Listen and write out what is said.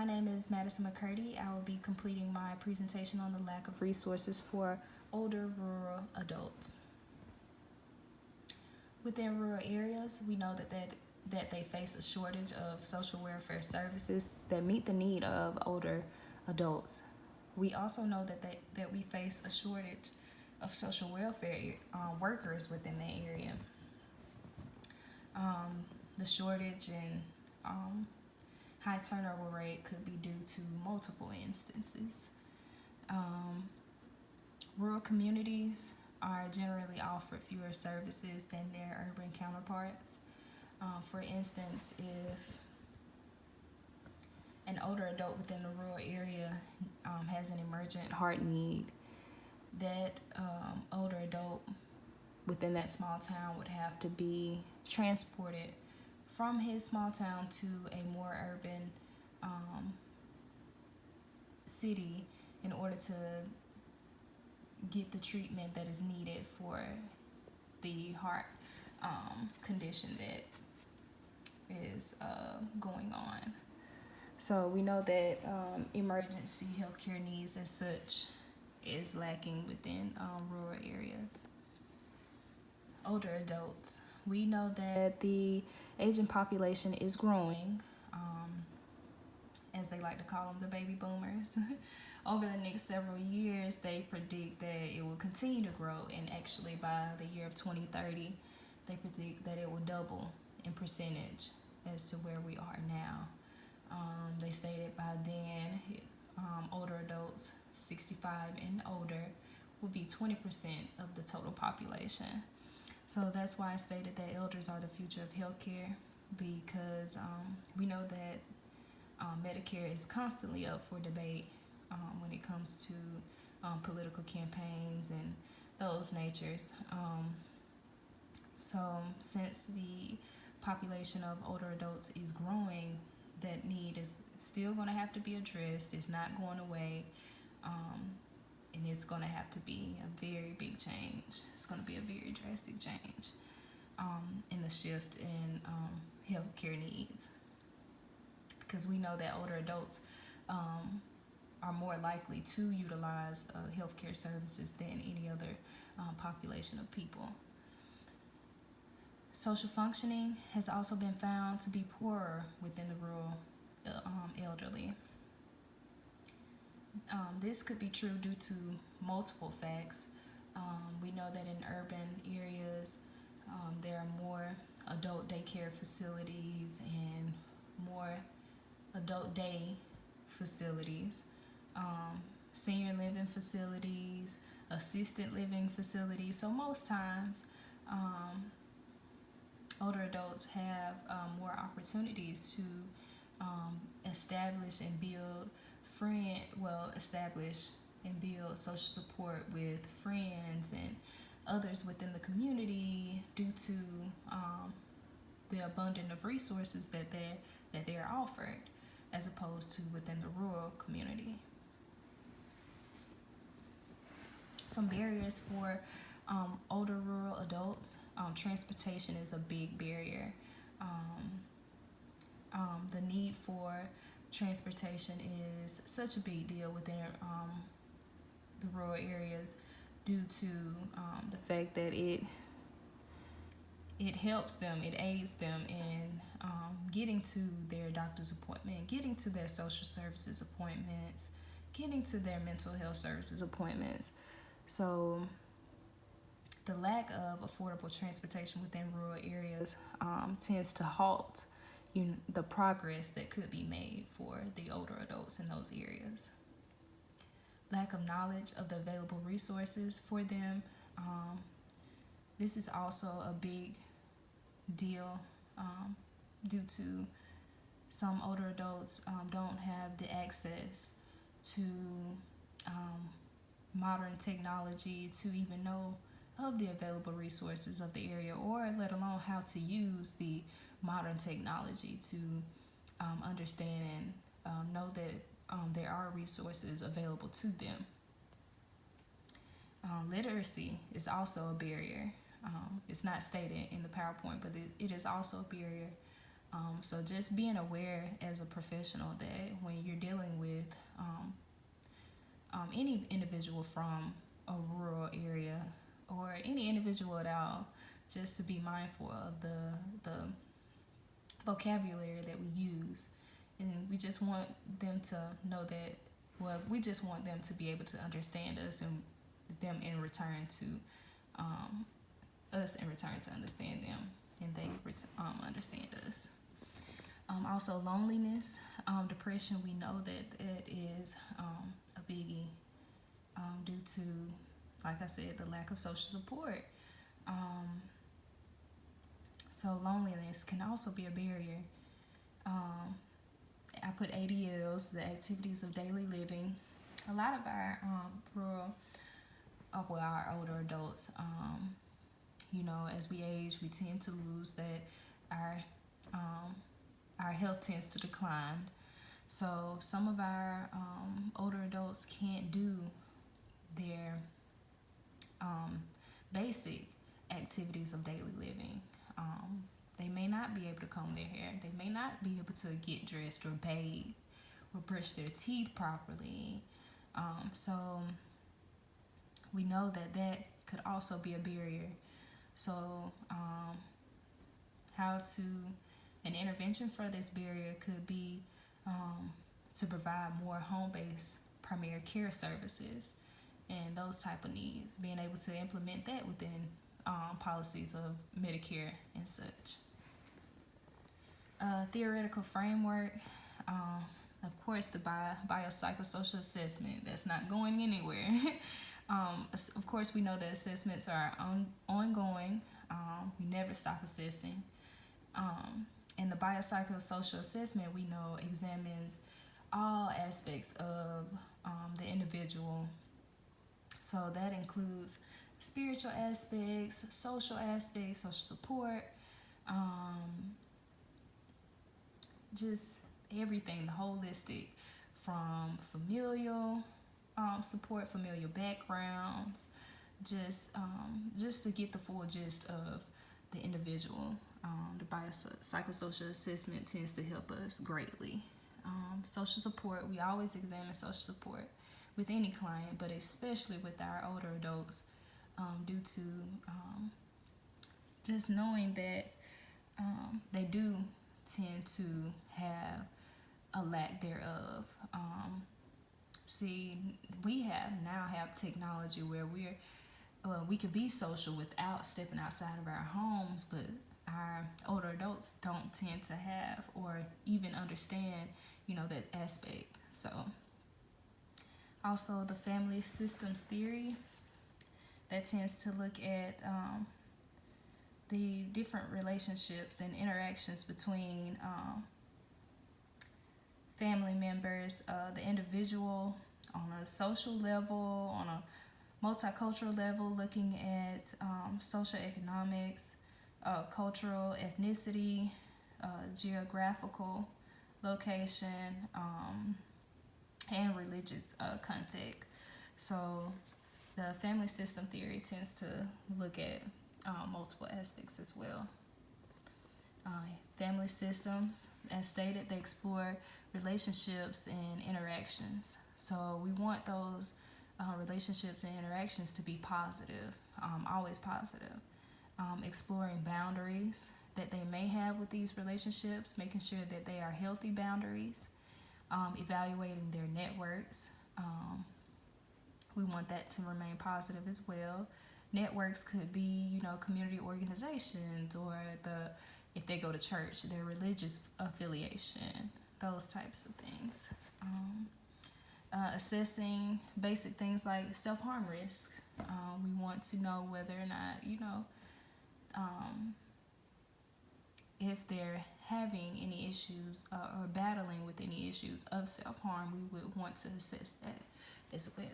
My name is Madison McCurdy. I will be completing my presentation on the lack of resources for older rural adults. Within rural areas, we know that they face a shortage of social welfare services that meet the need of older adults. We also know that we face a shortage of social welfare workers within the area. The shortage and high turnover rate could be due to multiple instances. Um, Rural communities are generally offered fewer services than their urban counterparts. For instance, if an older adult within a rural area has an emergent heart need, that older adult within that small town would have to be transported from his small town to a more urban city in order to get the treatment that is needed for the heart condition that is going on. So we know that emergency healthcare needs as such is lacking within rural areas. Older adults. We know that the aging population is growing, as they like to call them, the baby boomers. Over the next several years, they predict that it will continue to grow, and actually by the year of 2030, they predict that it will double in percentage as to where we are now. They stated by then, older adults 65 and older will be 20% of the total population. So that's why I stated that elders are the future of healthcare, because we know that Medicare is constantly up for debate when it comes to political campaigns and those natures. So since the population of older adults is growing, that need is still going to have to be addressed. It's not going away. And it's going to have to be a very big change. It's going to be a very drastic change in the shift in healthcare needs. Because we know that older adults are more likely to utilize healthcare services than any other population of people. Social functioning has also been found to be poorer within the rural elderly. This could be true due to multiple facts. We know that in urban areas, there are more adult daycare facilities and more adult day facilities, senior living facilities, assisted living facilities. So most times, older adults have more opportunities to establish and build social support with friends and others within the community due to the abundance of resources that they're offered, as opposed to within the rural community. Some barriers for older rural adults. Transportation is a big barrier. The need for transportation is such a big deal within the rural areas due to the fact that it helps them, it aids them in getting to their doctor's appointment, getting to their social services appointments, getting to their mental health services appointments. So the lack of affordable transportation within rural areas tends to halt the progress that could be made for the older adults in those areas. Lack of knowledge of the available resources for them. This is also a big deal due to some older adults don't have the access to modern technology to even know of the available resources of the area, or let alone how to use the modern technology to understand and know that there are resources available to them. Literacy is also a barrier. It's not stated in the PowerPoint, but it is also a barrier So just being aware as a professional that when you're dealing with any individual from a rural area or any individual at all, just to be mindful of the vocabulary that we use. And we just want them to know that, well, we just want them to be able to understand us, and them in return to us in return to understand them, and they understand us. Also loneliness, depression, we know that it is a biggie due to, like I said, the lack of social support. So loneliness can also be a barrier. I put ADLs, the activities of daily living. A lot of our rural, our older adults, as we age, we tend to lose that. Our health tends to decline. So some of our older adults can't do their basic activities of daily living. They may not be able to comb their hair. They may not be able to get dressed or bathe or brush their teeth properly. So we know that could also be a barrier. So an intervention for this barrier could be to provide more home-based primary care services and those type of needs, being able to implement that within policies of Medicare and such. Theoretical framework, of course, the biopsychosocial assessment, that's not going anywhere. Of course, we know that assessments are ongoing. We never stop assessing. And the biopsychosocial assessment, we know, examines all aspects of the individual. So that includes spiritual aspects, social support, just everything, the holistic, from familial support, familial backgrounds, just to get the full gist of the individual. The biopsychosocial assessment tends to help us greatly. Social support, we always examine social support with any client, but especially with our older adults, due to just knowing that they do tend to have a lack thereof. We now have technology where we can be social without stepping outside of our homes, but our older adults don't tend to have or even understand, that aspect. So also the family systems theory, that tends to look at the different relationships and interactions between family members, the individual on a social level, on a multicultural level, looking at social economics, cultural ethnicity, geographical location, and religious context. So the family system theory tends to look at multiple aspects as well. Family systems, as stated, they explore relationships and interactions. So we want those relationships and interactions to be positive, always positive. Exploring boundaries that they may have with these relationships, making sure that they are healthy boundaries, evaluating their networks. We want that to remain positive as well. Networks could be, community organizations, or if they go to church, their religious affiliation, those types of things. Assessing basic things like self-harm risk. We want to know whether or not, if they're having any issues or battling with any issues of self-harm, we would want to assess that as well.